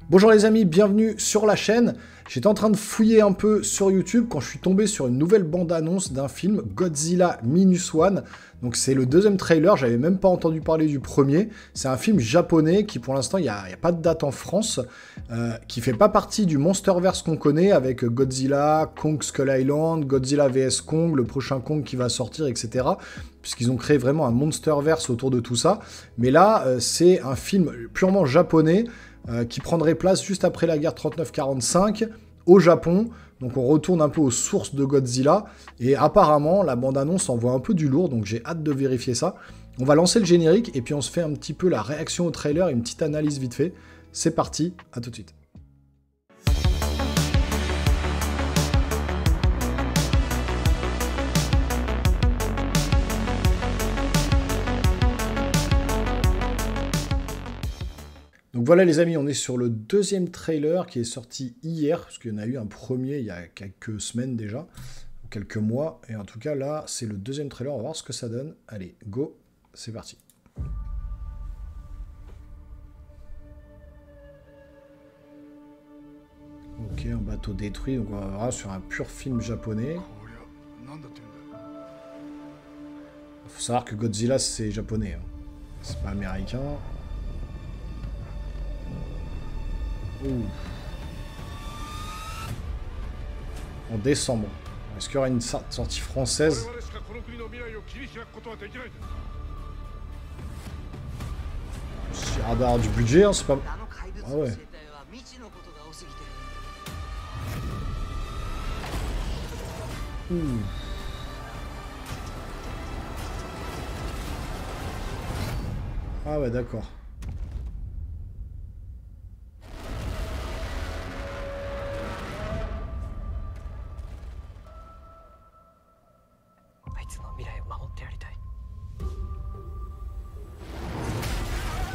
Bonjour les amis, bienvenue sur la chaîne. J'étais en train de fouiller un peu sur YouTube quand je suis tombé sur une nouvelle bande-annonce d'un film, Godzilla Minus One. Donc c'est le deuxième trailer, j'avais même pas entendu parler du premier. C'est un film japonais qui pour l'instant, il n'y a pas de date en France, qui fait pas partie du Monsterverse qu'on connaît avec Godzilla, Kong Skull Island, Godzilla vs Kong, le prochain Kong qui va sortir, etc. Puisqu'ils ont créé vraiment un Monsterverse autour de tout ça. Mais là, c'est un film purement japonais, qui prendrait place juste après la guerre 39-45 au Japon. Donc on retourne un peu aux sources de Godzilla. Et apparemment, la bande-annonce envoie un peu du lourd, donc j'ai hâte de vérifier ça. On va lancer le générique et puis on se fait un petit peu la réaction au trailer et une petite analyse vite fait. C'est parti, à tout de suite. Donc voilà les amis, on est sur le deuxième trailer qui est sorti hier, parce qu'il y en a eu un premier il y a quelques semaines déjà, quelques mois, et en tout cas là c'est le deuxième trailer, on va voir ce que ça donne. Allez, go, c'est parti. Ok, un bateau détruit, donc on va voir sur un pur film japonais. Faut savoir que Godzilla c'est japonais, hein. C'est pas américain. Ouh. En décembre. Est-ce qu'il y aura une sortie française? Il y aura d'avoir du budget, hein, c'est pas... Ah ouais. Ouh. Ah ouais, d'accord.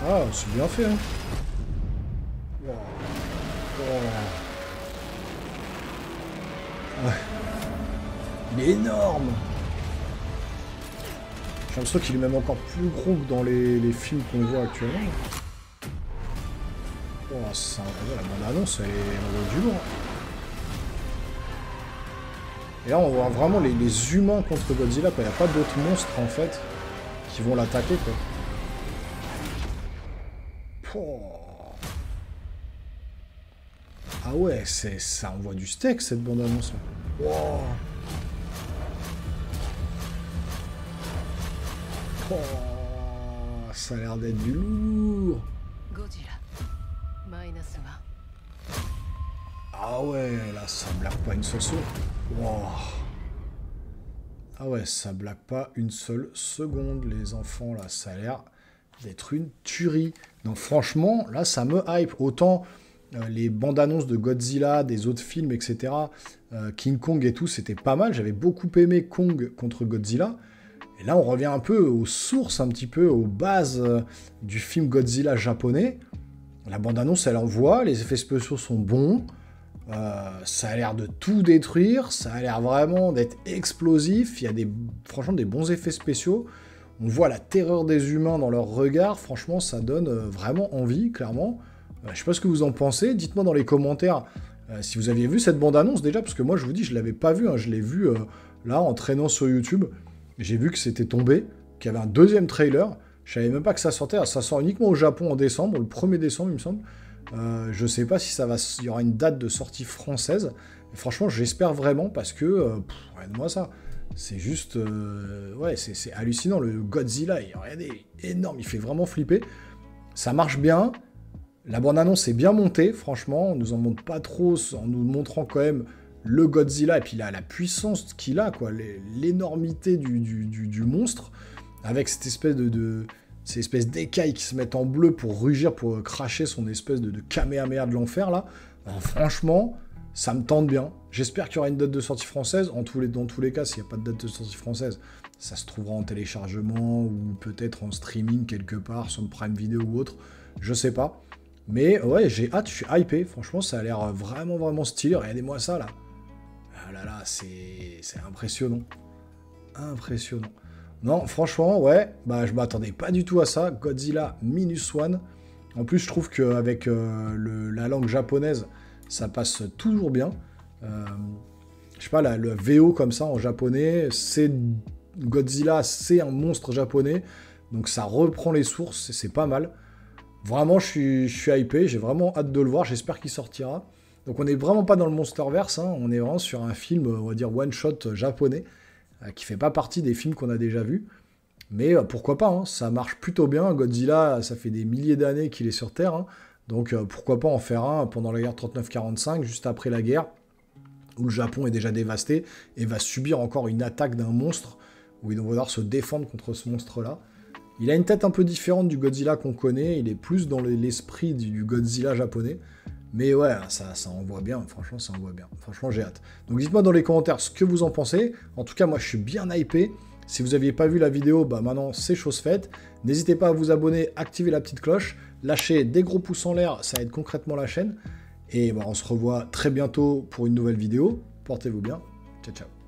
Ah, c'est bien fait, hein. Wow. Oh. Ouais. Il est énorme. J'ai l'impression qu'il est même encore plus gros que dans les films qu'on voit actuellement. Oh, ça, la bande-annonce, elle est du lourd. Et là, on voit vraiment les humains contre Godzilla, quand il n'y a pas d'autres monstres, en fait, qui vont l'attaquer, quoi. Ah ouais, ça envoie du steak cette bande-annonce. Wow. Oh, ça a l'air d'être du lourd. Ah ouais, là ça blague pas une seule seconde. Wow. Ah ouais, ça blague pas une seule seconde, les enfants, là, ça a l'air d'être une tuerie. Donc franchement, là, ça me hype. Autant les bandes annonces de Godzilla, des autres films, etc., King Kong et tout, c'était pas mal. J'avais beaucoup aimé Kong contre Godzilla. Et là, on revient un peu aux sources, un petit peu aux bases du film Godzilla japonais. La bande annonce, elle envoie, les effets spéciaux sont bons. Ça a l'air de tout détruire, ça a l'air vraiment d'être explosif. Il y a franchement des bons effets spéciaux. On voit la terreur des humains dans leur regard. Franchement, ça donne vraiment envie, clairement. Je sais pas ce que vous en pensez. Dites-moi dans les commentaires si vous aviez vu cette bande-annonce déjà, parce que moi, je vous dis, je l'avais pas vue. Hein. Je l'ai vue là, en traînant sur YouTube. J'ai vu que c'était tombé, qu'il y avait un deuxième trailer. Je savais même pas que ça sortait. Alors, ça sort uniquement au Japon en décembre, le 1er décembre, il me semble. Je sais pas si il y aura une date de sortie française. Et franchement, j'espère vraiment, parce que... regarde-moi ça. C'est juste... ouais, c'est hallucinant. Le Godzilla, regardez, énorme. Il fait vraiment flipper. Ça marche bien. La bande-annonce est bien montée, franchement. On nous en montre pas trop, en nous montrant quand même le Godzilla. Et puis la puissance qu'il a, quoi. L'énormité du monstre. Avec cette espèce ces espèces d'écailles qui se mettent en bleu pour rugir, pour cracher son espèce de kamehameha de l'enfer, là. Alors, franchement... ça me tente bien. J'espère qu'il y aura une date de sortie française. Dans tous les cas, s'il n'y a pas de date de sortie française, ça se trouvera en téléchargement ou peut-être en streaming quelque part, sur le Prime Video ou autre. Je sais pas. Mais ouais, j'ai hâte, je suis hypé. Franchement, ça a l'air vraiment, vraiment stylé. Regardez-moi ça, là. Ah là là, c'est impressionnant. Impressionnant. Non, franchement, ouais, bah je m'attendais pas du tout à ça. Godzilla Minus One. En plus, je trouve qu'avec la langue japonaise, ça passe toujours bien. Je sais pas, le VO comme ça en japonais, c'est Godzilla, c'est un monstre japonais, donc ça reprend les sources, c'est pas mal. Vraiment, je suis hypé, j'ai vraiment hâte de le voir, j'espère qu'il sortira. Donc on n'est vraiment pas dans le Monsterverse, hein, on est vraiment sur un film, on va dire one-shot japonais, qui fait pas partie des films qu'on a déjà vus. Mais pourquoi pas, hein, ça marche plutôt bien. Godzilla, ça fait des milliers d'années qu'il est sur Terre, hein, donc pourquoi pas en faire un pendant la guerre 39-45, juste après la guerre, où le Japon est déjà dévasté et va subir encore une attaque d'un monstre, où ils vont devoir se défendre contre ce monstre-là. Il a une tête un peu différente du Godzilla qu'on connaît, il est plus dans l'esprit du Godzilla japonais. Mais ouais, ça envoie bien, franchement, ça envoie bien. Franchement, j'ai hâte. Donc dites-moi dans les commentaires ce que vous en pensez. En tout cas, moi, je suis bien hypé. Si vous n'aviez pas vu la vidéo, bah maintenant, c'est chose faite. N'hésitez pas à vous abonner, activer la petite cloche, lâcher des gros pouces en l'air, ça aide concrètement la chaîne. Et bah, on se revoit très bientôt pour une nouvelle vidéo. Portez-vous bien. Ciao, ciao.